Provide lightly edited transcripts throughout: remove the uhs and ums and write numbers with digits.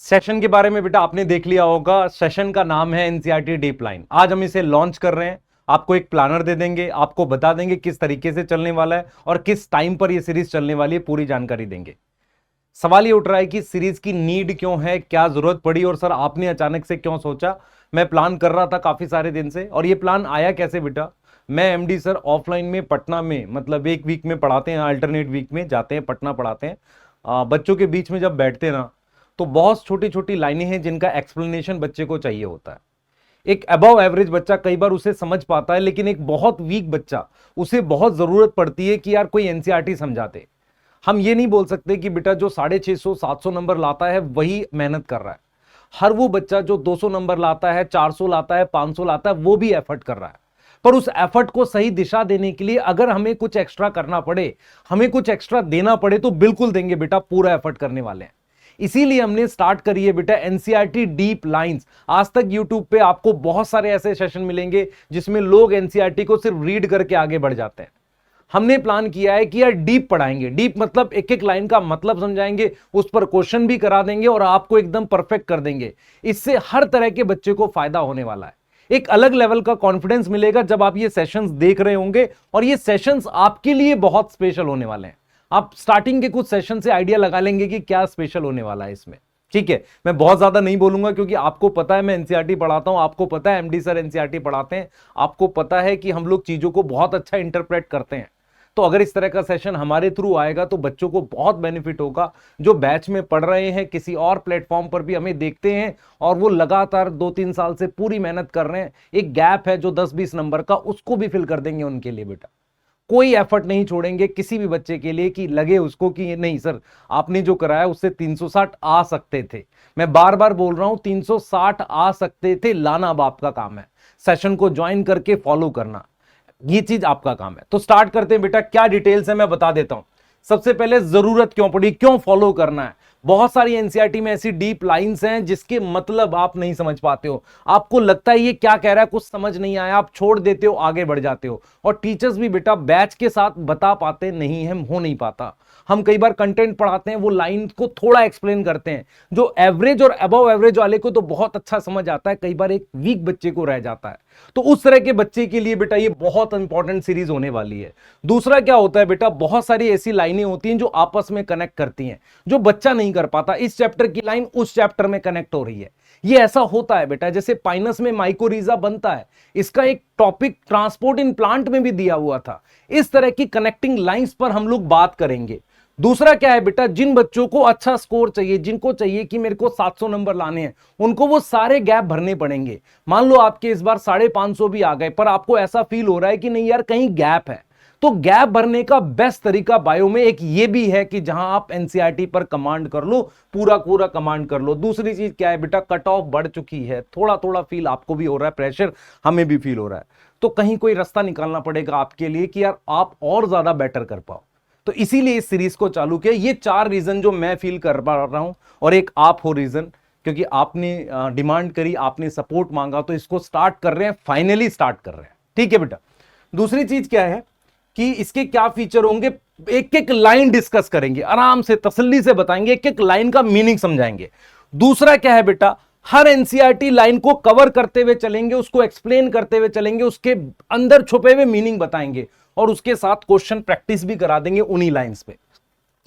Session के बारे में बेटा आपने देख लिया होगा। सेशन का नाम है एनसीईआरटी डीप लाइन। आज हम इसे लॉन्च कर रहे हैं। आपको एक प्लानर दे देंगे, आपको बता देंगे किस तरीके से चलने वाला है और किस टाइम पर यह सीरीज चलने वाली है, पूरी जानकारी देंगे। सवाल ये उठ रहा है कि सीरीज की नीड क्यों है, क्या जरूरत पड़ी और सर आपने अचानक से क्यों सोचा। मैं प्लान कर रहा था काफी सारे दिन से, और ये प्लान आया कैसे बेटा। मैं एमडी सर ऑफलाइन में पटना में मतलब एक वीक में पढ़ाते हैं, अल्टरनेट वीक में जाते हैं पटना पढ़ाते हैं। बच्चों के बीच में जब बैठते हैं ना, तो बहुत छोटी छोटी लाइनें हैं जिनका एक्सप्लेनेशन बच्चे को चाहिए होता है। एक अबव एवरेज बच्चा कई बार उसे समझ पाता है, लेकिन एक बहुत वीक बच्चा, उसे बहुत जरूरत पड़ती है कि यार कोई एनसीईआरटी समझा दे। हम ये नहीं बोल सकते कि बेटा जो 650 700 नंबर लाता है वही मेहनत कर रहा है। हर वो बच्चा जो 200 नंबर लाता है, 400 लाता है, 500 लाता है, वो भी एफर्ट कर रहा है। पर उस एफर्ट को सही दिशा देने के लिए अगर हमें कुछ एक्स्ट्रा करना पड़े, हमें कुछ एक्स्ट्रा देना पड़े, तो बिल्कुल देंगे बेटा, पूरा एफर्ट करने वाले हैं। इसीलिए हमने स्टार्ट करी है बेटा एनसीईआरटी डीप लाइंस। आज तक यूट्यूब पे आपको बहुत सारे ऐसे सेशन मिलेंगे जिसमें लोग एनसीईआरटी को सिर्फ रीड करके आगे बढ़ जाते हैं। हमने प्लान किया है कि यार डीप पढ़ाएंगे। डीप मतलब एक एक लाइन का मतलब समझाएंगे, उस पर क्वेश्चन भी करा देंगे और आपको एकदम परफेक्ट कर देंगे। इससे हर तरह के बच्चे को फायदा होने वाला है। एक अलग लेवल का कॉन्फिडेंस मिलेगा जब आप ये सेशंस देख रहे होंगे, और ये सेशंस आपके लिए बहुत स्पेशल होने वाले हैं। आप स्टार्टिंग के कुछ सेशन से आइडिया लगा लेंगे कि क्या स्पेशल होने वाला है इसमें। ठीक है, मैं बहुत ज्यादा नहीं बोलूंगा क्योंकि आपको पता है मैं एनसीईआरटी पढ़ाता हूं, आपको पता है एमडी सर एनसीईआरटी पढ़ाते हैं, आपको पता है कि हम लोग चीजों को बहुत अच्छा इंटरप्रेट करते हैं। तो अगर इस तरह का सेशन हमारे थ्रू आएगा तो बच्चों को बहुत बेनिफिट होगा। जो बैच में पढ़ रहे हैं, किसी और प्लेटफॉर्म पर भी हमें देखते हैं और वो लगातार 2-3 साल से पूरी मेहनत कर रहे हैं, एक गैप है जो 10-20 नंबर का, उसको भी फिल कर देंगे उनके लिए बेटा। कोई एफर्ट नहीं छोड़ेंगे किसी भी बच्चे के लिए कि लगे उसको कि नहीं सर आपने जो कराया उससे 360 आ सकते थे। मैं बार बार बोल रहा हूं, 360 आ सकते थे लाना अब आपका काम है। सेशन को ज्वाइन करके फॉलो करना, ये चीज आपका काम है। तो स्टार्ट करते हैं बेटा। क्या डिटेल्स है मैं बता देता हूं। सबसे पहले जरूरत क्यों पड़ी, क्यों फॉलो करना है। बहुत सारी एनसीईआरटी में ऐसी डीप लाइंस हैं जिसके मतलब आप नहीं समझ पाते हो। आपको लगता है ये क्या कह रहा है, कुछ समझ नहीं आया, आप छोड़ देते हो, आगे बढ़ जाते हो। और टीचर्स भी बेटा बैच के साथ बता पाते नहीं है, हो नहीं पाता। हम कई बार कंटेंट पढ़ाते हैं, वो लाइन को थोड़ा एक्सप्लेन करते हैं, जो एवरेज और अबव एवरेज वाले को तो बहुत अच्छा समझ आता है, कई बार एक वीक बच्चे को रह जाता है। तो उस तरह के बच्चे के लिए बेटा ये बहुत इंपॉर्टेंट सीरीज होने वाली है। दूसरा क्या होता है बेटा, बहुत सारी ऐसी लाइनें होती हैं जो आपस में कनेक्ट करती हैं, जो बच्चा नहीं कर पाता। इस चैप्टर की लाइन उस चैप्टर में कनेक्ट हो रही है। ये ऐसा होता है बेटा, जैसे पाइनस में माइकोरिजा बनता है, इसका एक टॉपिक ट्रांसपोर्ट इन प्लांट में भी दिया हुआ था। इस तरह की कनेक्टिंग लाइंस पर हम लोग बात करेंगे। दूसरा क्या है बेटा, जिन बच्चों को अच्छा स्कोर चाहिए, जिनको चाहिए कि मेरे को 700 नंबर लाने हैं, उनको वो सारे गैप भरने पड़ेंगे। मान लो आपके इस बार 550 भी आ गए, पर आपको ऐसा फील हो रहा है कि नहीं यार कहीं गैप है, तो गैप भरने का बेस्ट तरीका बायो में एक ये भी है कि जहां आप एनसीईआरटी पर कमांड कर लो, पूरा पूरा कमांड कर लो। दूसरी चीज क्या है बेटा, कट ऑफ बढ़ चुकी है, थोड़ा थोड़ा फील आपको भी हो रहा है, प्रेशर हमें भी फील हो रहा है, तो कहीं कोई रास्ता निकालना पड़ेगा आपके लिए कि यार आप और ज्यादा बेटर कर पाओ। तो इसीलिए इस सीरीज को चालू किया। ये 4 रीजन जो मैं फील कर पा रहा हूं, और एक आप हो रीजन, क्योंकि आपने डिमांड करी, आपने सपोर्ट मांगा, तो इसको स्टार्ट कर रहे हैं, फाइनली स्टार्ट कर रहे हैं। ठीक है बेटा। दूसरी चीज क्या है कि इसके क्या फीचर होंगे, एक एक लाइन डिस्कस करेंगे, आराम से तसल्ली से बताएंगे, एक एक लाइन का मीनिंग समझाएंगे। दूसरा क्या है बेटा, हर एनसीईआरटी लाइन को कवर करते हुए चलेंगे, उसको एक्सप्लेन करते हुए चलेंगे, उसके अंदर छुपे हुए मीनिंग बताएंगे, और उसके साथ क्वेश्चन प्रैक्टिस भी करा देंगे उन्हीं लाइंस पे।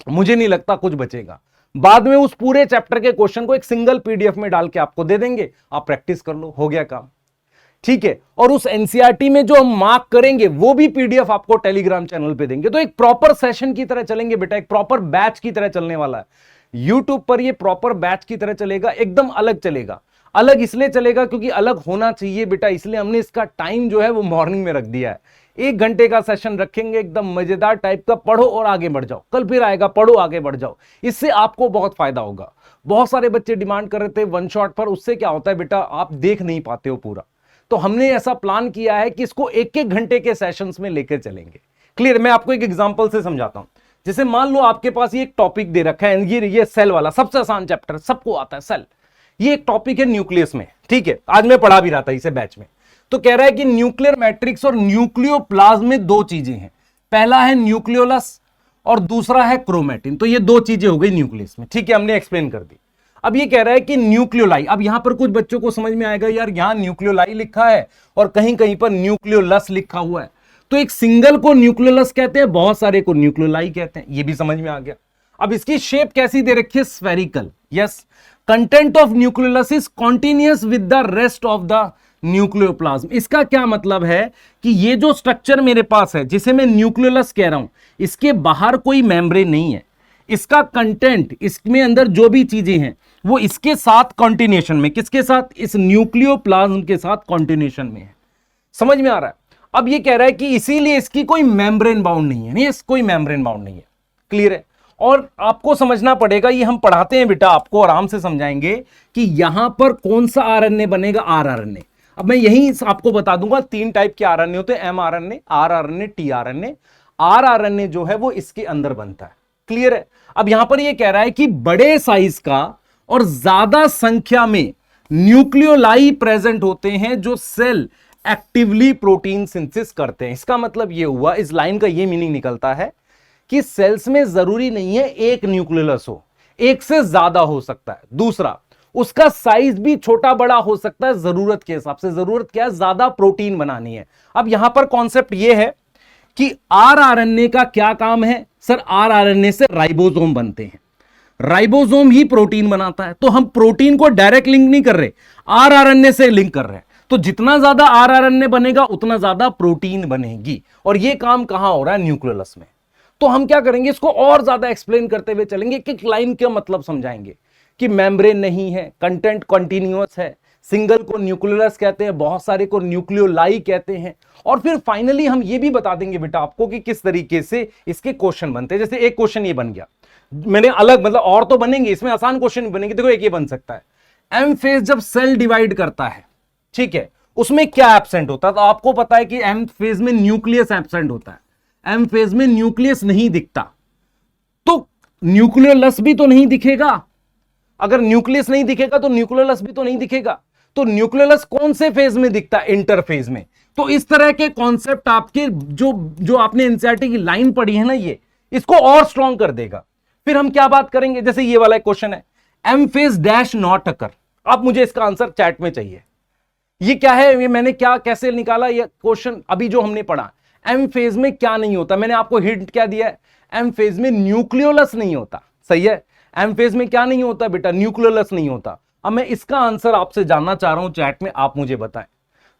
मुझे नहीं लगता कुछ बचेगा। बाद में उस पूरे चैप्टर के क्वेश्चन को एक सिंगल पीडीएफ में डाल के आपको दे देंगे, आप प्रैक्टिस कर लो, हो गया काम। ठीक है। और उस एनसीईआरटी में जो हम मार्क करेंगे वो भी पीडीएफ आपको टेलीग्राम चैनल पे देंगे। तो एक प्रॉपर सेशन की तरह चलेंगे बेटा, एक प्रॉपर बैच की तरह चलने वाला है। यूट्यूब पर ये प्रॉपर बैच की तरह चलेगा, एकदम अलग चलेगा। अलग इसलिए चलेगा क्योंकि अलग होना चाहिए बेटा, इसलिए हमने इसका टाइम जो है वो मॉर्निंग में रख दिया है। 1 घंटे का सेशन रखेंगे, एकदम मजेदार टाइप का, पढ़ो और आगे बढ़ जाओ। कल फिर आएगा, पढ़ो आगे बढ़ जाओ, इससे आपको बहुत फायदा होगा। बहुत सारे बच्चे डिमांड कर रहे थे वन शॉट पर, उससे क्या होता है बेटा, आप देख नहीं पाते हो पूरा। तो हमने ऐसा प्लान किया है कि इसको 1-1 घंटे के सेशंस में लेकर चलेंगे। क्लियर। मैं आपको एक एग्जांपल से समझाता हूं। जैसे मान लो आपके पास ये एक टॉपिक दे रखा है, ये सेल वाला सबसे आसान चैप्टर, सबको आता है सेल। ये एक टॉपिक है न्यूक्लियस में। ठीक है, आज मैं पढ़ा भी रहा था इसे बैच में। तो कह रहा है कि न्यूक्लियर मैट्रिक्स और न्यूक्लियोप्लाज्म में 2 चीजें हैं। पहला है न्यूक्लियोलस और दूसरा है क्रोमेटिन। तो ये 2 चीजें हो गई न्यूक्लियस में। ठीक है, हमने एक्सप्लेन कर दी। अब ये कह रहा है कि न्यूक्लियोलाई, अब यहां पर कुछ बच्चों को समझ में आएगा यार यहां न्यूक्लियोलाई लिखा है और कहीं कहीं पर न्यूक्लियोलस लिखा हुआ है, तो एक सिंगल को न्यूक्लियोलस कहते हैं, बहुत सारे को न्यूक्लियोलाई कहते हैं, ये भी समझ में आ गया। अब इसकी शेप कैसी दे रखी है, spherical. Yes, content of nucleolus is continuous with the rest of the nucleoplasm. इसका क्या मतलब है कि ये जो स्ट्रक्चर मेरे पास है जिसे मैं न्यूक्लियोलस कह रहा हूं, इसके बाहर कोई मेम्ब्रेन नहीं है, इसका कंटेंट, इसमें अंदर जो भी चीजें हैं वो इसके साथ कॉन्टिन्यूएशन में, किसके साथ, इस न्यूक्लियोप्लाज्म के साथ कॉन्टिन्यूएशन में है। समझ में आ रहा है। अब ये कह रहा है कि इसीलिए इसकी कोई मेम्ब्रेन बाउंड नहीं है, नहीं कोई मेम्ब्रेन बाउंड नहीं है। क्लियर है। और आपको समझना पड़ेगा, ये हम पढ़ाते हैं बेटा, आपको आराम से समझाएंगे कि यहां पर कौन सा आरएनए बनेगा, आरआरएनए। अब मैं यही आपको बता दूंगा, 3 टाइप के आरएनए होते हैं, एमआरएनए, आरआरएनए, टीआरएनए। आरआरएनए जो है वो इसके अंदर बनता है। क्लियर है। अब यहां पर ये कह रहा है कि बड़े साइज का और ज्यादा संख्या में न्यूक्लियोलाई प्रेजेंट होते हैं जो सेल एक्टिवली प्रोटीन सिंथेसिस करते हैं। इसका मतलब ये हुआ, इस लाइन का ये मीनिंग निकलता है कि सेल्स में जरूरी नहीं है एक न्यूक्लियोलस हो, एक से ज्यादा हो सकता है। दूसरा, उसका साइज भी छोटा बड़ा हो सकता है जरूरत के हिसाब से। जरूरत क्या है, ज्यादा प्रोटीन बनानी है। अब यहां पर कॉन्सेप्ट यह है कि आरआरएनए का क्या काम है सर, आरआरएनए से राइबोसोम बनते हैं, राइबोसोम ही प्रोटीन बनाता है। तो हम प्रोटीन को डायरेक्ट लिंक नहीं कर रहे, आरआरएनए से लिंक कर रहे हैं। तो जितना ज्यादा आरआरएनए बनेगा उतना ज्यादा प्रोटीन बनेगी, और यह काम कहां हो रहा है, न्यूक्लियोलस में। तो हम क्या करेंगे, इसको और ज्यादा एक्सप्लेन करते हुए चलेंगे, कि लाइन का मतलब समझाएंगे कि मेम्ब्रेन नहीं है, कंटेंट कंटीन्यूअस है, सिंगल को न्यूक्लियोलस कहते हैं, बहुत सारे को न्यूक्लियोलाई कहते हैं। और फिर फाइनली हम ये भी बता देंगे बेटा आपको कि किस तरीके से इसके क्वेश्चन बनते हैं। जैसे एक क्वेश्चन ये बन गया, मैंने अलग मतलब और तो बनेंगे, इसमें आसान क्वेश्चन भी बनेंगे। देखो एक ये बन सकता है, एम फेज जब सेल डिवाइड करता है, ठीक है, उसमें क्या एब्सेंट होता है। तो आपको पता है कि एम फेज में न्यूक्लियस एब्सेंट होता है, एम फेज में न्यूक्लियस नहीं दिखता, तो न्यूक्लियोलस भी तो नहीं दिखेगा। अगर न्यूक्लियस नहीं दिखेगा तो न्यूक्लियोलस भी तो नहीं दिखेगा। तो न्यूक्लियोलस कौन से फेज में दिखता है, इंटरफेज में। तो इस तरह के कॉन्सेप्ट आपके जो आपने एनसीईआरटी की लाइन पढ़ी है ना, ये इसको और स्ट्रॉन्ग कर देगा। फिर हम क्या बात करेंगे, जैसे ये वाला क्वेश्चन है, M phase dash not occur. अब मुझे इसका आंसर चैट में चाहिए। ये क्या है, ये मैंने क्या कैसे निकाला, ये क्वेश्चन अभी जो हमने पढ़ा, एम फेज में क्या नहीं होता। मैंने आपको हिंट क्या दिया है, एम फेज में न्यूक्लियोलस नहीं होता। सही है, एम फेज में क्या नहीं होता बेटा, न्यूक्लियोलस नहीं होता। अब मैं इसका आंसर आपसे जानना चाह रहा हूं, चैट में आप मुझे बताएं।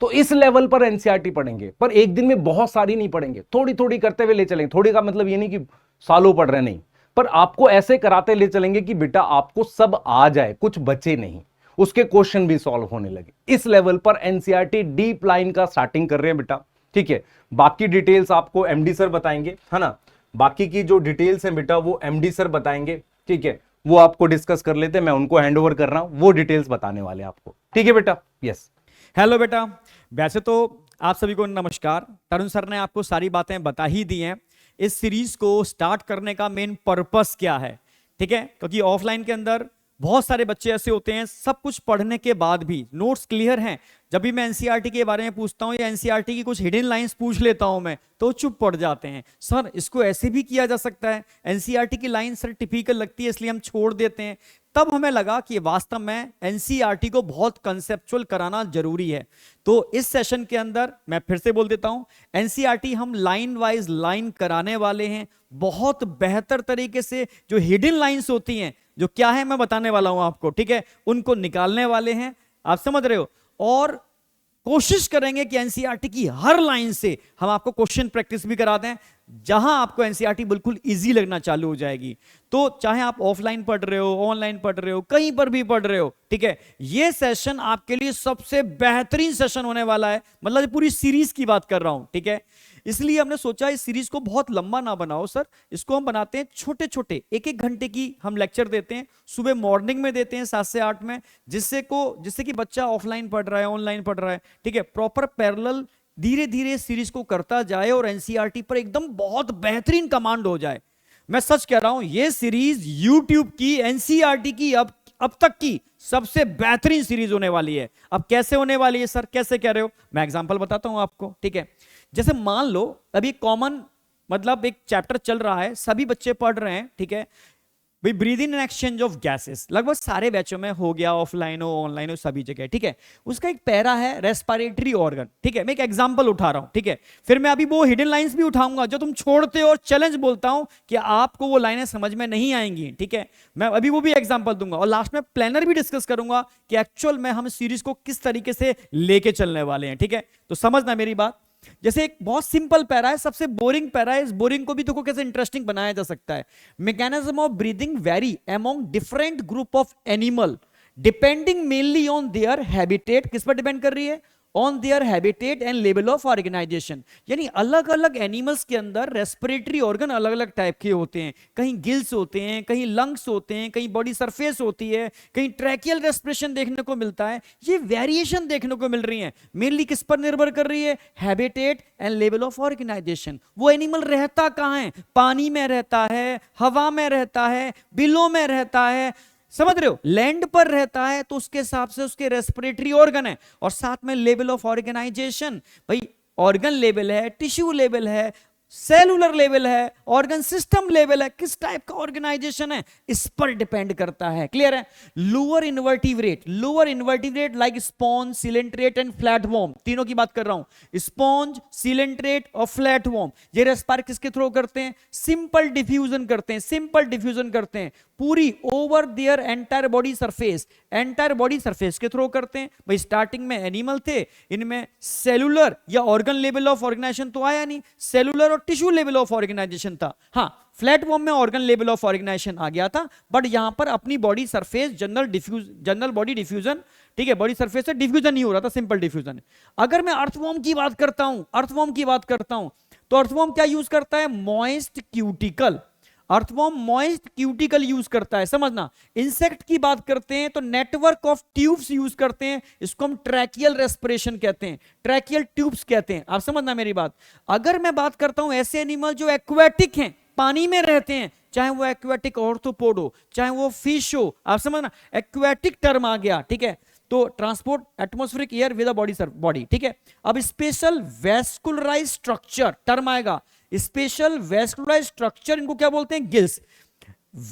तो इस लेवल पर एनसीईआरटी पढ़ेंगे, पर एक दिन में बहुत सारी नहीं पढ़ेंगे, थोड़ी थोड़ी करते हुए ले चलेंगे। थोड़ी का मतलब ये नहीं कि सालों पढ़ रहे, नहीं, पर आपको ऐसे कराते ले चलेंगे कि बेटा आपको सब आ जाए, कुछ बचे नहीं, उसके क्वेश्चन भी सॉल्व होने लगे। इस लेवल पर एनसीईआरटी डीप लाइन का स्टार्टिंग कर रहे हैं बेटा। ठीक है, बाकी डिटेल्स आपको एमडी सर बताएंगे, है ना। बाकी की जो डिटेल्स हैं बेटा वो एमडी सर बताएंगे। ठीक है, वो आपको डिस्कस कर लेते हैं, मैं उनको हैंड ओवर कर रहा हूं, वो डिटेल्स बताने वाले आपको। ठीक है बेटा। यस, हेलो बेटा। वैसे तो आप सभी को नमस्कार। तरुण सर ने आपको सारी बातें बता ही दी हैं। इस सीरीज को स्टार्ट करने का मेन पर्पस क्या है, ठीक है, क्योंकि ऑफलाइन के अंदर बहुत सारे बच्चे ऐसे होते हैं, सब कुछ पढ़ने के बाद भी नोट्स क्लियर हैं, जब भी मैं एनसीईआरटी के बारे में पूछता हूं या एनसीईआरटी की कुछ हिडन लाइंस पूछ लेता हूं मैं, तो चुप पड़ जाते हैं। सर इसको ऐसे भी किया जा सकता है, एनसीईआरटी की लाइन सर टिपिकल लगती है इसलिए हम छोड़ देते हैं। तब हमें लगा कि वास्तव में एनसीईआरटी को बहुत कंसेप्चुअल कराना जरूरी है। तो इस सेशन के अंदर मैं फिर से बोल देता हूं, एनसीईआरटी हम लाइन वाइज लाइन कराने वाले हैं, बहुत बेहतर तरीके से। जो हिडन लाइंस होती हैं, जो क्या है मैं बताने वाला हूं आपको, ठीक है, उनको निकालने वाले हैं, आप समझ रहे हो। और कोशिश करेंगे कि एनसीईआरटी की हर लाइन से हम आपको क्वेश्चन प्रैक्टिस भी करा दें, जहां आपको एनसीईआरटी बिल्कुल इजी लगना चालू हो जाएगी। तो चाहे आप ऑफलाइन पढ़ रहे हो, ऑनलाइन पढ़ रहे हो, कहीं पर भी पढ़ रहे हो, ठीक है, ये सेशन आपके लिए सबसे बेहतरीन सेशन होने वाला है। मतलब पूरी सीरीज की बात कर रहा हूं, ठीक है। इसलिए हमने सोचा इस सीरीज को बहुत लंबा ना बनाओ सर, इसको हम बनाते हैं छोटे छोटे, 1-1 घंटे की हम लेक्चर देते हैं, सुबह मॉर्निंग में देते हैं 7 से 8 में, जिससे कि बच्चा ऑफलाइन पढ़ रहा है, ऑनलाइन पढ़ रहा है, ठीक है, प्रॉपर पैरेलल धीरे धीरे सीरीज को करता जाए और एनसीईआरटी पर एकदम बहुत बेहतरीन कमांड हो जाए। मैं सच कह रहा हूं, ये सीरीज यूट्यूब की एनसीईआरटी की अब तक की सबसे बेहतरीन सीरीज होने वाली है। अब कैसे होने वाली है सर, कैसे कह रहे हो, मैं एग्जांपल बताता हूं आपको, ठीक है। जैसे मान लो अभी कॉमन मतलब एक चैप्टर चल रहा है, सभी बच्चे पढ़ रहे हैं, ठीक है, भाई breathe in and exchange of gases लगभग सारे बैचों में हो गया, ऑफलाइन हो ऑनलाइन हो सभी जगह, ठीक है। उसका एक पैरा है रेस्पिरेटरी ऑर्गन, ठीक है। मैं एक एग्जांपल उठा रहा हूं, ठीक है। फिर मैं अभी वो हिडन लाइंस भी उठाऊंगा जो तुम छोड़ते हो और चैलेंज बोलता हूं कि आपको वो लाइनें समझ में नहीं आएंगी, ठीक है। मैं अभी वो भी एग्जांपल दूंगा और लास्ट में प्लानर भी डिस्कस करूंगा कि एक्चुअल में हम सीरीज को किस तरीके से लेके चलने वाले हैं, ठीक है। तो समझना मेरी बात। जैसे एक बहुत सिंपल पैरा है, सबसे बोरिंग पैरा है, इस बोरिंग को भी देखो कैसे इंटरेस्टिंग बनाया जा सकता है। Mechanism of breathing vary among different group of animal depending mainly on their habitat. किस पर डिपेंड कर रही है? On their habitat and level of organisation. यानी अलग अलग एनिमल्स के अंदर रेस्पिरेटरी ऑर्गन अलग अलग टाइप के होते हैं। कहीं गिल्स होते हैं, कहीं लंग्स होते हैं, कहीं बॉडी सरफेस होती है, कहीं ट्रैकियल रेस्पिरेशन देखने को मिलता है। ये वेरिएशन देखने को मिल रही है, मेनली किस पर निर्भर कर रही है? Habitat and level of organisation. वो एनिमल रहता कहां है? पानी में रहता है, हवा में रहता है, बिलों में रहता है, समझ रहे हो? लैंड पर रहता है तो उसके हिसाब से उसके रेस्पिरेटरी ऑर्गन है, और साथ में लेवल ऑफ ऑर्गेनाइजेशन। भाई ऑर्गन लेवल है, टिश्यू लेवल है, सेलुलर लेवल है, ऑर्गन सिस्टम लेवल है, किस टाइप का ऑर्गेनाइजेशन है इस पर डिपेंड करता है। क्लियर है? Lower invertebrate like sponge, coelenterate and flatworm, तीनों की बात कर रहा हूं। स्पॉन्ज, सिलेंट्रेट और फ्लैटवर्म ये रेस्पायर किसके थ्रू करते हैं? सिंपल डिफ्यूजन करते हैं पूरी over their entire body surface के थ्रू करते हैं। भाई स्टार्टिंग में एनिमल थे, इनमें सेलुलर या ऑर्गन लेवल ऑफ ऑर्गेनाइजेशन तो आया नहीं, सेलुलर और टिश्यू लेवल ऑफ ऑर्गेनाइजेशन था। हाँ, फ्लैटवर्म में ऑर्गन लेवल ऑफ ऑर्गेनाइजेशन आ गया था, बट यहां पर अपनी body surface general body diffusion, ठीक है, बॉडी सरफेस से डिफ्यूजन नहीं हो रहा था, सिंपल डिफ्यूजन। अगर मैं अर्थवर्म की बात करता हूं तो अर्थवर्म क्या यूज करता है? Moist cuticle. Earthworm moist cuticle use करता है, समझना। इंसेक्ट की बात करते हैं तो नेटवर्क ऑफ ट्यूब्स यूज करते हैं, इसको हम ट्रैकियल रेस्पिरेशन कहते हैं, ट्रैकियल ट्यूब्स कहते हैं। आप समझना मेरी बात। अगर मैं बात करता हूं ऐसे एनिमल जो एक्वेटिक हैं, पानी में रहते हैं, चाहे वो एक्वेटिक ऑर्थोपोड हो, चाहे वो फिश हो, आप समझना एक्वेटिक टर्म आ गया, ठीक है। तो transport atmospheric air with body, ठीक है। अब स्पेशल वेस्कुलराइज स्ट्रक्चर टर्म आएगा, स्पेशल वेस्कुलराइज स्ट्रक्चर, इनको क्या बोलते हैं? गिल्स।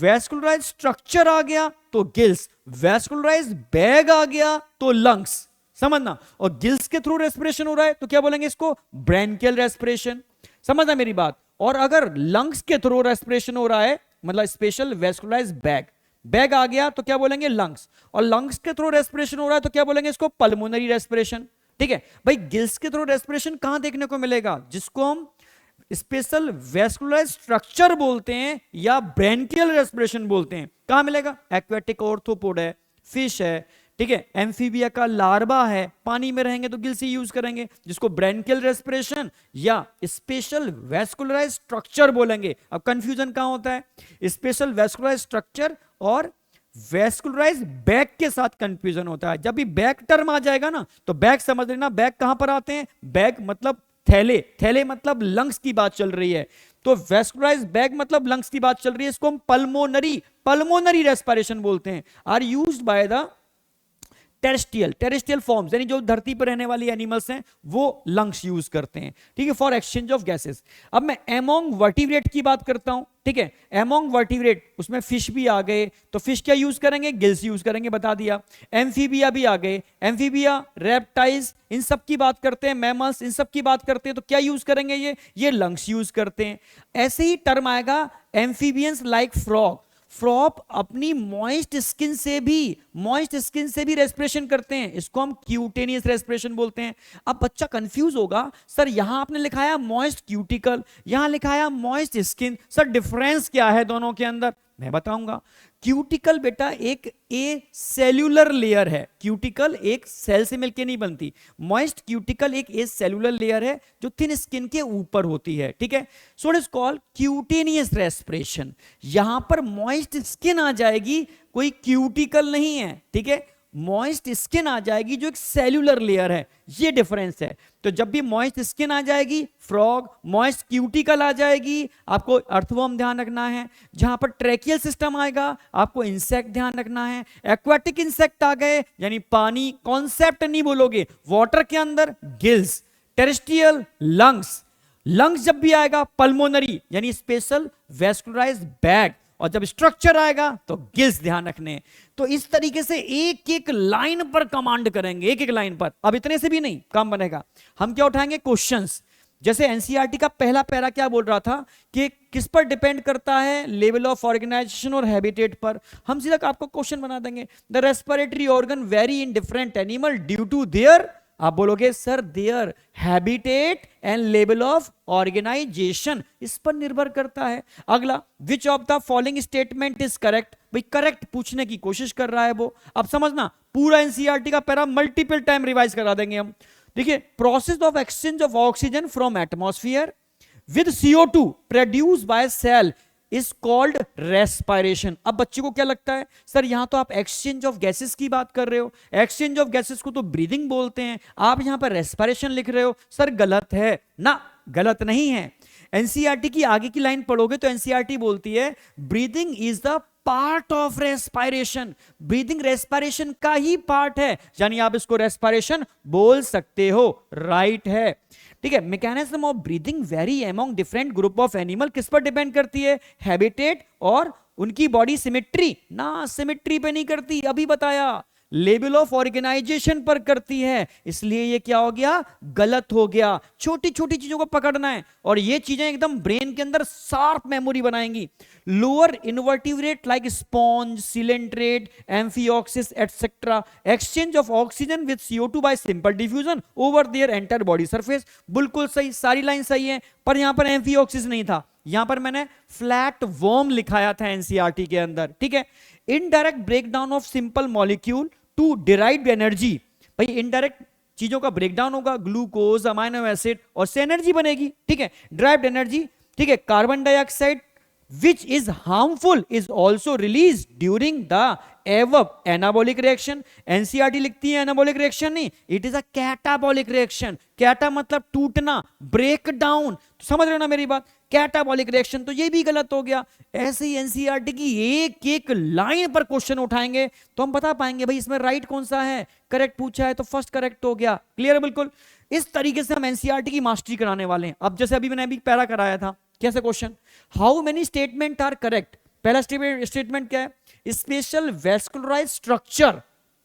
वेस्कुलराइज स्ट्रक्चर आ गया तो गिल्स, वेस्कुलराइज बैग आ गया तो लंग्स, समझना। और गिल्स के थ्रू रेस्पिरेशन हो रहा है तो क्या बोलेंगे इसको? ब्रैंकियल रेस्पिरेशन, समझना मेरी बात। और अगर लंग्स के थ्रू रेस्पिरेशन हो रहा है, मतलब स्पेशल वेस्कुलराइज बैग आ गया तो क्या बोलेंगे? लंग्स। और लंग्स के थ्रू रेस्पिरेशन हो रहा है तो क्या बोलेंगे इसको? पल्मोनरी रेस्पिरेशन, ठीक है। भाई गिल्स के थ्रू रेस्पिरेशन कहां देखने को मिलेगा? जिसको हम स्पेशल वेस्कुलराइज स्ट्रक्चर बोलते हैं या ब्रैंकियल रेस्पिरेशन बोलते हैं, कहां मिलेगा? एक्वेटिक ऑर्थोपोड है, फिश है, ठीक है, एम्फीबिया का लार्वा है, पानी में रहेंगे तो गिल्स ही यूज करेंगे, जिसको ब्रैंकियल रेस्पिरेशन या स्पेशल वेस्कुलराइज स्ट्रक्चर बोलेंगे। अब कंफ्यूजन कहां होता है? स्पेशल वेस्कुलराइज स्ट्रक्चर और वेस्कुलराइज बैग के साथ कंफ्यूजन होता है। जब भी बैग टर्म आ जाएगा ना तो बैग समझ लेना, बैग कहां पर आते हैं? बैग मतलब थैले मतलब लंग्स की बात चल रही है, तो वेस्कुलराइज बैग मतलब लंग्स की बात चल रही है, इसको हम पल्मोनरी रेस्पिरेशन बोलते हैं। Are used by the terrestrial forms, यानी जो धरती पर रहने वाली एनिमल्स हैं वो लंग्स यूज करते हैं, ठीक है, फॉर एक्सचेंज ऑफ गैसेस। अब मैं एमोंग वर्टिब्रेट की बात करता हूं, ठीक है। एमोंग वर्टिब्रेट, उसमें फिश भी आ गए तो फिश क्या यूज करेंगे? गिल्स यूज करेंगे, बता दिया। एम्फीबिया भी आ गए, एम्फीबिया, रेप्टाइल्स, इन सब की बात करते हैं, मैमल्स, इन सब की बात करते हैं तो क्या यूज करेंगे? ये लंग्स यूज करते हैं। ऐसे ही टर्म आएगा एम्फीबियंस लाइक फ्रॉग अपनी मॉइस्ट स्किन से भी रेस्पिरेशन करते हैं, इसको हम क्यूटेनियस रेस्पिरेशन बोलते हैं। अब बच्चा कंफ्यूज होगा, सर यहां आपने लिखाया मॉइस्ट क्यूटिकल, यहां लिखाया मॉइस्ट स्किन, सर डिफरेंस क्या है दोनों के अंदर? मैं बताऊंगा। क्यूटिकल बेटा एक ए सेल्यूलर लेयर है, क्यूटिकल एक सेल से मिलकर नहीं बनती, मॉइस्ट क्यूटिकल एक ए सेल्यूलर लेयर है जो थिन स्किन के ऊपर होती है, ठीक है। So it is called cutaneous respiration. यहां पर मॉइस्ट स्किन आ जाएगी, कोई क्यूटिकल नहीं है, ठीक है, मॉइस्ट स्किन आ जाएगी जो एक सेल्यूलर लेयर है, ये डिफरेंस है। तो जब भी मॉइस्ट स्किन आ जाएगी फ्रॉग, मॉइस्ट क्यूटिकल आ जाएगी, आपको अर्थवर्म ध्यान रखना है। जहां पर ट्रैकियल सिस्टम आएगा आपको इंसेक्ट ध्यान रखना है। एक्वाटिक इंसेक्ट आ गए यानी पानी, कॉन्सेप्ट नहीं बोलोगे, वाटर के अंदर गिल्स, टेरेस्ट्रियल लंग्स जब भी आएगा पल्मोनरी यानी स्पेशल वेस्कुलराइज्ड बैग, और जब स्ट्रक्चर आएगा तो गिल्स ध्यान रखने। तो इस तरीके से एक एक लाइन पर कमांड करेंगे, एक एक लाइन पर। अब इतने से भी नहीं काम बनेगा, हम क्या उठाएंगे, क्वेश्चंस। जैसे एनसीईआरटी का पहला पैरा क्या बोल रहा था कि किस पर डिपेंड करता है, लेवल ऑफ ऑर्गेनाइजेशन और हैबिटेट पर। हम सीधा आपको क्वेश्चन बना देंगे, the respiratory organ vary in different animal due to their, आप बोलोगे sir their habitat and level of organisation, इस पर निर्भर करता है। अगला, which of the following statement is correct, भाई करेक्ट पूछने की कोशिश कर रहा है वो। अब समझना, पूरा एनसीईआरटी का पैरा मल्टीपल टाइम रिवाइज करा देंगे हम। देखिए, process of exchange of oxygen from atmosphere with CO2 produce by cell is called respiration. अब बच्चे को क्या लगता है, सर यहां तो आप एक्सचेंज ऑफ गैसेस की बात कर रहे हो, एक्सचेंज ऑफ गैसेस को तो ब्रीदिंग बोलते हैं, आप यहां पर रेस्पिरेशन लिख रहे हो। सर गलत है ना, गलत नहीं है। एनसीईआरटी की आगे की लाइन पढ़ोगे तो एनसीईआरटी बोलती है breathing is the part of respiration, breathing respiration का ही पार्ट है, यानी आप इसको रेस्पिरेशन बोल सकते हो, राइट है। ठीक है, mechanism of breathing very among different group of animal, किस पर डिपेंड करती है, हैबिटेट और उनकी बॉडी सिमेट्री, ना सिमेट्री पे नहीं करती, अभी बताया, लेवल ऑफ ऑर्गेनाइजेशन पर करती है। इसलिए ये क्या हो गया, गलत हो गया। छोटी छोटी चीजों को पकड़ना है और ये चीजें एकदम ब्रेन के अंदर शार्प मेमोरी बनाएंगी। Lower invertebrate like sponge, coelenterate, amphioxus etcetera exchange of oxygen with CO2 bye simple diffusion over their entire body surface. बिल्कुल सही, सारी लाइन सही है, पर यहां पर एम्फिऑक्सिस नहीं था, यहां पर मैंने फ्लैट वर्म लिखाया था एनसीईआरटी के अंदर। ठीक है, indirect breakdown of simple molecule to derived energy, भाई इनडायरेक्ट चीजों का ब्रेकडाउन होगा, ग्लूकोज, अमाइनो एसिड, और से एनर्जी बनेगी। ठीक है, ड्राइव्ड एनर्जी। ठीक है, carbon dioxide which is harmful is also released during the above anabolic reaction। NCERT लिखती है एनाबॉलिक रिएक्शन नहीं, it is a catabolic reaction. Cata मतलब टूटना, ब्रेक डाउन, तो समझ रहे हो ना मेरी बात, कैटाबॉलिक रिएक्शन। तो ये भी गलत हो गया। ऐसे ही एनसीईआरटी की एक एक लाइन पर क्वेश्चन उठाएंगे तो हम बता पाएंगे भाई इसमें राइट कौन सा है, करेक्ट पूछा है तो फर्स्ट करेक्ट हो गया। क्लियर है बिल्कुल। इस तरीके से हम एनसीईआरटी की मास्टरी कराने वाले हैं। अब जैसे अभी मैंने अभी पैरा कराया था, कैसे question, how many statement are correct. पहला स्टेटमेंट क्या है, स्पेशल वेस्कुलराइज स्ट्रक्चर।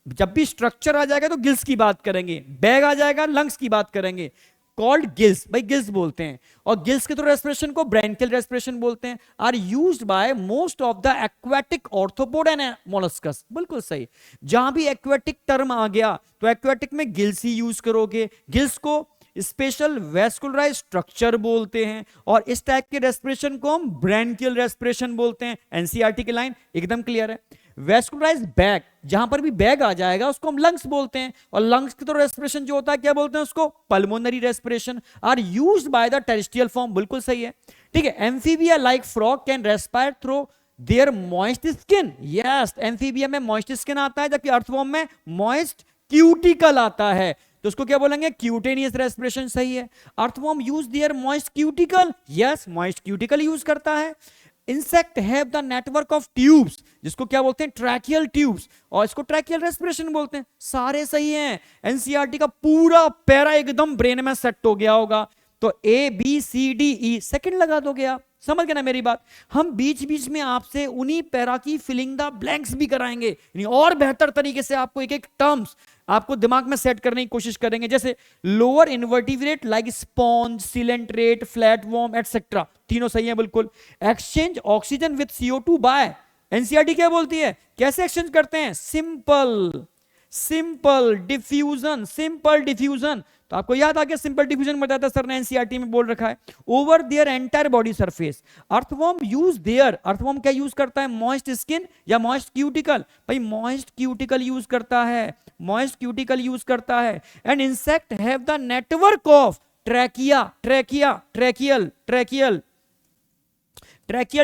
जब भी स्ट्रक्चर आ जाएगा तो गिल्स की बात करेंगे, बैग आ जाएगा लंग्स की बात करेंगे, कॉल्ड गिल्स, भाई गिल्स बोलते हैं। और गिल्स के थ्रू रेस्पिरेशन को ब्रैंकियल रेस्पिरेशन बोलते हैं। Are used by most of the aquatic arthropod and molluscs. बिल्कुल सही, जहां भी एक्वेटिक टर्म आ गया तो एक्वेटिक में गिल्स ही यूज करोगे। गिल्स को स्पेशल वेस्कुलराइज स्ट्रक्चर बोलते हैं और इस टाइप के रेस्पिरेशन को हम ब्रैंकियल रेस्पिरेशन बोलते हैं। एनसीईआरटी की लाइन एकदम क्लियर है। वेस्कुलराइज बैग, जहां पर भी बैग आ जाएगा उसको हम लंग्स बोलते हैं, और लंग्स की तो रेस्पिरेशन जो होता है क्या बोलते हैं उसको, pulmonary respiration. Are used by the terrestrial form, बिल्कुल सही है। ठीक है, amphibia like frog can respire through their moist skin. Yes, amphibia में मॉइस्ट स्किन आता है, जबकि अर्थवॉर्म में मॉइस्ट क्यूटिकल आता है, तो उसको क्या बोलेंगे, क्यूटेनियस रेस्पिरेशन। सही है। Earthworm use their moist cuticle, yes moist cuticle use करता है। Insect have the network of tubes, जिसको क्या बोलते हैं, ट्रैकियल ट्यूब्स, और इसको ट्रैकियल रेस्पिरेशन बोलते हैं। सारे सही हैं। एनसीईआरटी का पूरा पैरा एकदम ब्रेन में सेट हो गया होगा। तो ABCDE सेकंड लगा दोगे आप, समझ गए ना मेरी बात। हम बीच बीच में आपसे उन्हीं पैरा की फिलिंग द ब्लैंक्स भी कराएंगे, यानी और बेहतर तरीके से आपको एक एक टर्म्स आपको दिमाग में सेट करने की कोशिश करेंगे। जैसे lower invertebrate like sponge, coelenterate, flatworm etcetera, तीनों सही है बिल्कुल। Exchange oxygen with CO2 by, NCERT क्या बोलती है, कैसे एक्सचेंज करते हैं, सिंपल डिफ्यूजन, सिंपल डिफ्यूजन। तो आपको याद आ गया, सिंपल डिफ्यूजन बताया था सर ने, एनसीईआरटी में बोल रखा है। Over their entire body surface. Earthworm use their, earthworm क्या यूज करता है, मॉइस्ट स्किन या मॉइस्ट क्यूटिकल, भाई मॉइस्ट क्यूटिकल यूज करता है, मॉइस्ट क्यूटिकल यूज करता है। And insect have the network of tracheal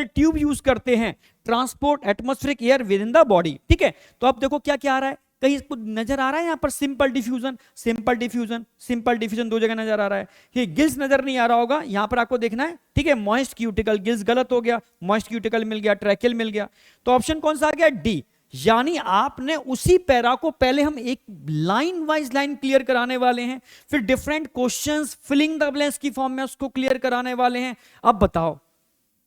tube use करते हैं, transport atmospheric air with in the body. ठीक है, तो अब देखो क्या क्या आ रहा है, कहीं इसको नजर आ रहा है यहां पर simple diffusion, simple diffusion, simple diffusion दो जगह नजर आ रहा है। ये गिल्स नजर नहीं आ रहा होगा, यहां पर आपको देखना है। ठीक है, मॉइस्ट क्यूटिकल, गिल्स गलत हो गया, मॉइस्ट क्यूटिकल मिल गया, ट्रैकियल मिल गया। तो ऑप्शन कौन सा आ गया, डी। यानी आपने उसी पैरा को पहले हम एक लाइन वाइज लाइन क्लियर कराने वाले हैं, फिर different questions filling the blanks की फॉर्म में उसको क्लियर कराने वाले हैं। अब बताओ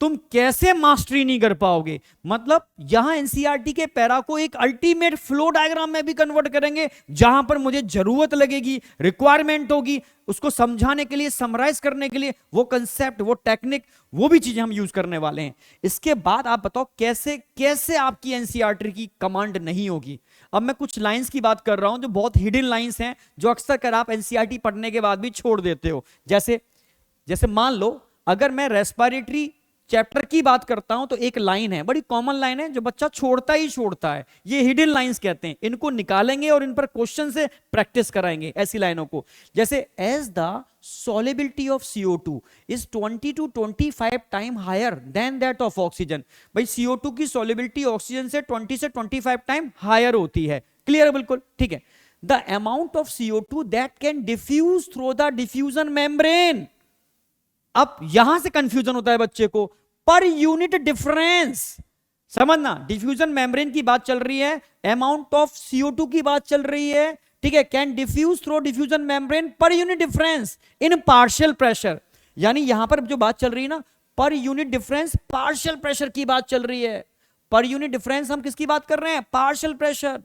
तुम कैसे मास्टरी नहीं कर पाओगे। मतलब यहां एनसीईआरटी के पैरा को एक अल्टीमेट फ्लो डायग्राम में भी कन्वर्ट करेंगे, जहां पर मुझे जरूरत लगेगी, रिक्वायरमेंट होगी, उसको समझाने के लिए, समराइज करने के लिए, वो कंसेप्ट, वो टेक्निक, वो भी चीजें हम यूज करने वाले हैं। इसके बाद आप बताओ कैसे कैसे आपकी एनसीईआरटी की कमांड नहीं होगी। अब मैं कुछ लाइंस की बात कर रहा हूं जो बहुत हिडन लाइंस हैं, जो अक्सर कर आप एनसीईआरटी पढ़ने के बाद भी छोड़ देते हो। जैसे जैसे मान लो अगर मैं रेस्पिरेटरी चैप्टर की बात करता हूं तो एक लाइन है, बड़ी कॉमन लाइन है, जो बच्चा छोड़ता ही छोड़ता है, ये हिडन लाइंस कहते हैं। इनको निकालेंगे और इन पर क्वेश्चन से प्रैक्टिस कराएंगे ऐसी लाइनों को। जैसे as the solubility of CO2 is 20 to 25 time higher than that of oxygen. भाई CO2 की solubility ऑक्सीजन से 20 से 25 टाइम हायर होती है। क्लियर है बिल्कुल, ठीक है। The amount of CO2 that can diffuse through the diffusion membrane. अब यहां से कंफ्यूजन होता है बच्चे को, पर यूनिट डिफरेंस समझना। डिफ्यूजन मेम्ब्रेन की बात चल रही है, अमाउंट ऑफ CO2 की बात चल रही है, ठीक है। Can diffuse through diffusion membrane per unit difference in partial pressure. यानी यहां पर जो बात चल रही है ना, पर यूनिट डिफरेंस पार्शियल प्रेशर की बात चल रही है। पर यूनिट डिफरेंस हम किसकी बात कर रहे हैं? Partial pressure.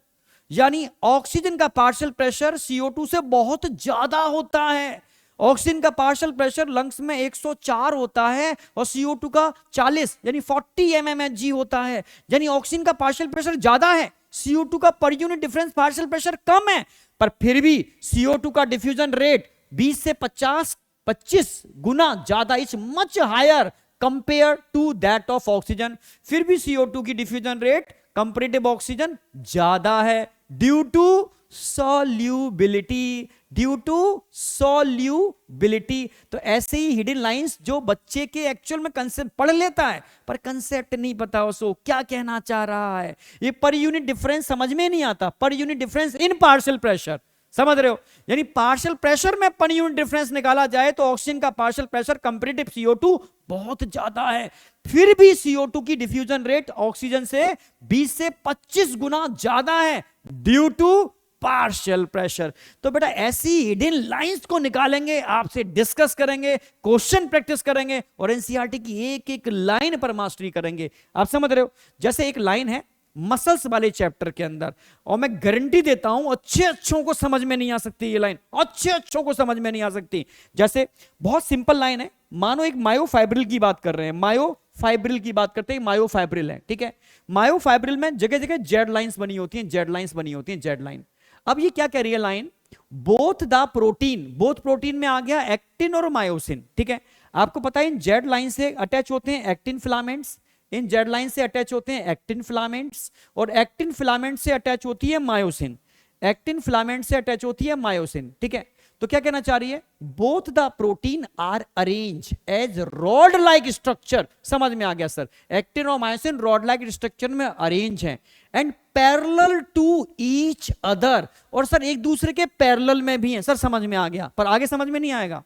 यानी ऑक्सीजन का पार्शियल प्रेशर CO2 से बहुत ज्यादा होता है। ऑक्सीजन का पार्शियल प्रेशर लंग्स में 104 होता है और CO2 का 40 यानी 40 mmHg होता है। यानी ऑक्सीजन का पार्शियल प्रेशर ज्यादा है, CO2 का पर यूनिट डिफरेंस पार्शियल प्रेशर कम है, पर फिर भी CO2 का डिफ्यूजन रेट 20 से 25 गुना ज्यादा, is much higher compare to that of oxygen. फिर भी CO2 की डिफ्यूजन रेट कंपैरेटिव ऑक्सीजन ज्यादा है due to solubility, due to solubility. तो ऐसे ही हिडन लाइंस जो बच्चे के एक्चुअल में कंसेप्ट पढ़ लेता है पर कंसेप्ट नहीं पता उसको क्या कहना चाह रहा है। ये पर यूनिट डिफरेंस समझ में नहीं आता, पर unit difference in partial pressure, समझ रहे हो? यानी पार्शियल प्रेशर में पर यूनिट डिफरेंस निकाला जाए तो ऑक्सीजन का पार्शियल प्रेशर कंपैरेटिव CO2 बहुत ज्यादा है, फिर भी CO2 की डिफ्यूजन रेट ऑक्सीजन से 20 से 25 गुना ज्यादा है ड्यू टू पार्शियल प्रेशर। तो बेटा ऐसी हिडन लाइंस को निकालेंगे, आपसे डिस्कस करेंगे, क्वेश्चन प्रैक्टिस करेंगे और एनसीईआरटी की एक एक लाइन पर मास्टरी करेंगे। आप समझ रहे हो? जैसे एक लाइन है मसल्स वाले चैप्टर के अंदर, और मैं गारंटी देता हूं अच्छों को समझ में नहीं आ सकती ये लाइन, अच्छों को समझ में नहीं आ सकती। जैसे बहुत सिंपल लाइन है, मानो एक मायोफाइब्रिल की बात कर रहे हैं, मायोफाइब्रिल की बात करते हैं, मायोफाइब्रिल है, ठीक है। मायोफाइब्रिल में जगह जगह जेड लाइंस बनी होती हैं, जेड लाइंस बनी होती हैं, जेड लाइन। अब ये क्या कह रही है line? Both the protein, both protein में आ गया एक्टिन और मायोसिन, ठीक है। आपको पता है इन जेड लाइन से अटैच होते हैं एक्टिन फिलामेंट्स, इन जेड लाइन से अटैच होते हैं एक्टिन फिलामेंट्स, और एक्टिन फिलामेंट से अटैच होती है मायोसिन, एक्टिन फिलामेंट से अटैच होती है मायोसिन, ठीक है। तो क्या कहना चाह रही है? Both the protein are arrange as rod like structure. समझ में आ गया सर? एक्टिन और मायोसिन रॉड लाइक स्ट्रक्चर में अरेंज हैं and parallel to each other, और सर एक दूसरे के पैरेलल में भी हैं। सर समझ में आ गया, पर आगे समझ में नहीं आएगा,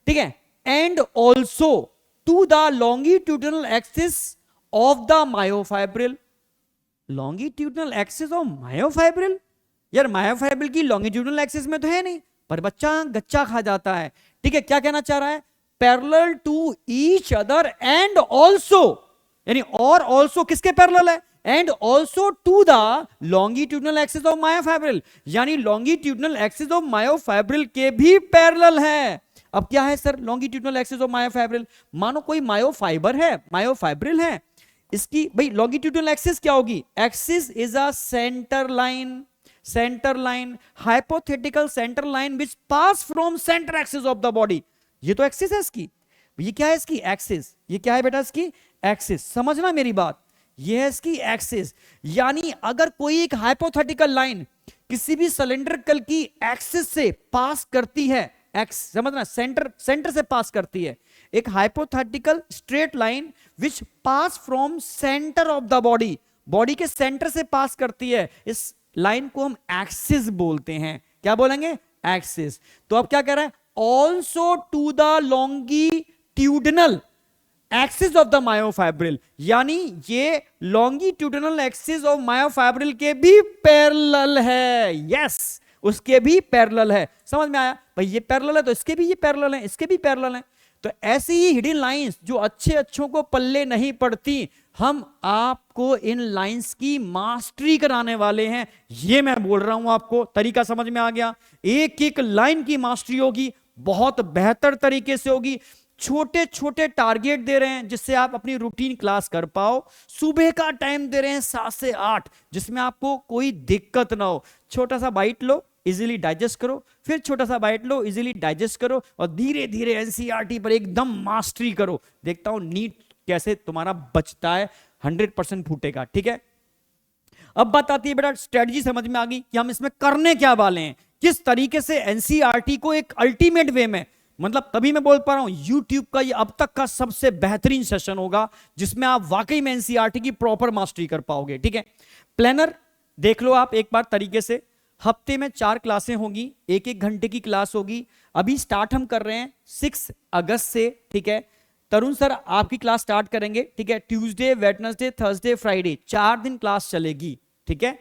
ठीक है। And also to the longitudinal axis of the myofibril. Longitudinal axis of myofibril, यार मायोफाइब्रिल की लॉन्गिट्यूडनल एक्सिस में तो है नहीं, पर बच्चा गच्चा खा जाता है, ठीक है। क्या कहना चाह रहा है? Parallel to each other and also, यानी और ऑल्सो किसके पैरेलल है? And also to the longitudinal axis of myofibril, यानी लॉन्गिट्यूडनल एक्सिस ऑफ मायोफाइब्रिल के भी पैरेलल है। अब क्या है sir longitudinal axis of myofibril? मानो कोई मायोफाइबर है, मायोफाइब्रिल है, इसकी भाई लॉन्गिट्यूडनल एक्सिस क्या होगी? Axis is a centre line, centre line, hypothetical centre line which pass from centre axis of the body. ये तो एक्सिस है इसकी, ये क्या है इसकी? एक्सिस। ये क्या है बेटा इसकी? एक्सिस। समझना मेरी बात, ये है इसकी एक्सिस। यानी अगर कोई एक हाइपोथेटिकल लाइन किसी भी सिलेंड्रिकल की एक्सिस से पास करती है, एक्स समझना, सेंटर से पास करती है, एक hypothetical straight line which pass from centre of the body, body के सेंटर से पास करती है, इस लाइन को हम एक्सिस बोलते हैं। क्या बोलेंगे? एक्सिस। तो अब क्या कह रहा है? Also to the longitudinal axis of the myofibril, यानी ये लॉन्गिट्यूडनल एक्सिस ऑफ मायोफाइब्रिल के भी पैरेलल है। यस, उसके भी पैरेलल है। समझ में आया? भाई ये पैरेलल है तो इसके भी ये पैरेलल है, इसके भी पैरेलल है। तो ऐसी ही हिडन लाइंस जो अच्छे अच्छों को पल्ले नहीं पड़ती, हम आपको इन लाइंस की मास्टरी कराने वाले हैं। ये मैं बोल रहा हूं आपको, तरीका समझ में आ गया? एक एक लाइन की मास्टरी होगी, बहुत बेहतर तरीके से होगी। छोटे छोटे टारगेट दे रहे हैं जिससे आप अपनी रूटीन क्लास कर पाओ। सुबह का टाइम दे रहे हैं 7 से 8, जिसमें आपको कोई दिक्कत ना हो। छोटा सा बाइट लो, इजीली डाइजेस्ट करो, फिर छोटा सा बाइट लो, इजीली डाइजेस्ट करो, और धीरे धीरे एनसीईआरटी पर एकदम मास्टरी करो। देखता हूं नीट कैसे तुम्हारा बचता है, 100% फूटेगा। ठीक है, अब बात आती है बेटा, स्ट्रेटजी समझ में आ गई कि हम इसमें करने क्या वाले हैं, किस तरीके से एनसीईआरटी को एक अल्टीमेट वे में, मतलब तभी मैं बोल पा रहा हूं यूट्यूब का ये अब तक का सबसे बेहतरीन सेशन होगा जिसमें आप वाकई में एनसीईआरटी की प्रॉपर मास्टरी कर पाओगे। ठीक है, प्लानर देख लो आप एक बार तरीके से। हफ्ते में 4 क्लासें होगी, 1-1 घंटे की क्लास होगी। अभी स्टार्ट हम कर रहे हैं 6 अगस्त से। ठीक है, तरुण सर आपकी क्लास स्टार्ट करेंगे। ठीक है, ट्यूसडे, वेडनेसडे, थर्सडे, फ्राइडे 4 दिन क्लास चलेगी। ठीक है,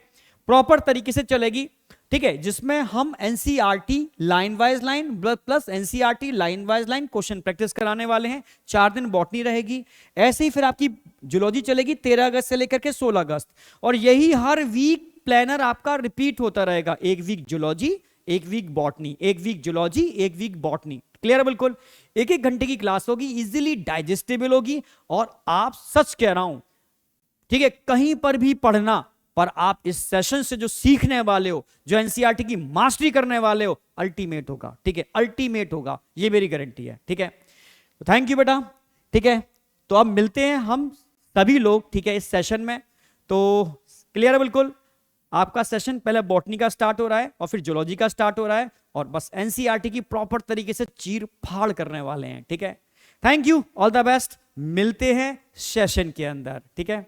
प्रॉपर तरीके से चलेगी। ठीक है, जिसमें हम NCERT line wise line plus NCERT line wise line question practice कराने वाले हैं। 4 दिन बॉटनी रहेगी। ऐसे ही फिर आपकी जूलॉजी चलेगी 13 अगस्त से लेकर के 16 अगस्त, और यही हर वीक प्लानर आपका रिपीट होता रहेगा। 1 week zoology, 1 week botany, 1 week zoology, 1 week botany. Clear है बिल्कुल? 1-1 घंटे की क्लास होगी, इजीली डाइजेस्टेबल होगी। और आप सच कह रहा हूं, ठीक है, कहीं पर भी पढ़ना, पर आप इस सेशन से जो सीखने वाले हो, जो एनसीईआरटी की मास्टरी करने वाले हो, अल्टीमेट होगा। ठीक है, अल्टीमेट होगा, ये मेरी गारंटी है। ठीक है, तो थैंक यू बेटा। ठीक है, तो अब मिलते हैं हम सभी लोग, ठीक है, इस सेशन में। तो क्लियर है बिल्कुल? आपका सेशन पहले बॉटनी का स्टार्ट हो रहा है और फिर जूलॉजी का स्टार्ट हो रहा है, और बस एनसीईआरटी की प्रॉपर तरीके से चीर फाड़ करने वाले हैं। ठीक है, thank you, all the best. मिलते हैं सेशन के अंदर। ठीक है।